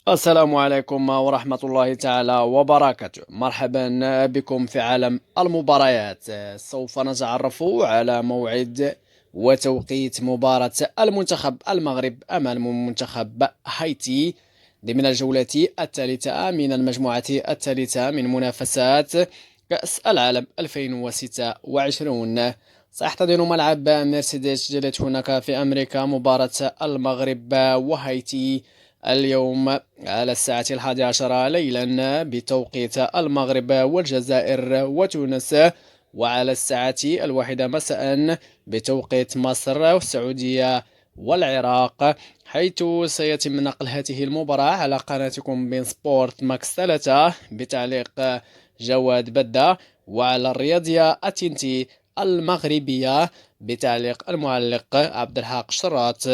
السلام عليكم ورحمة الله تعالى وبركاته. مرحبا بكم في عالم المباريات. سوف نتعرف على موعد وتوقيت مباراة المنتخب المغرب أمام منتخب هايتي ضمن الجولة الثالثة من المجموعة الثالثة من منافسات كأس العالم 2026. سيحتضن ملعب مرسيدس جلت هناك في أمريكا مباراة المغرب وهايتي اليوم على الساعة 11 ليلا بتوقيت المغرب والجزائر وتونس، وعلى الساعة 1 مساء بتوقيت مصر والسعودية والعراق، حيث سيتم نقل هذه المباراة على قناتكم بين سبورت ماكس 3 بتعليق جواد بدة، وعلى الرياضية التنتي المغربية بتعليق المعلق عبد الحق شراط.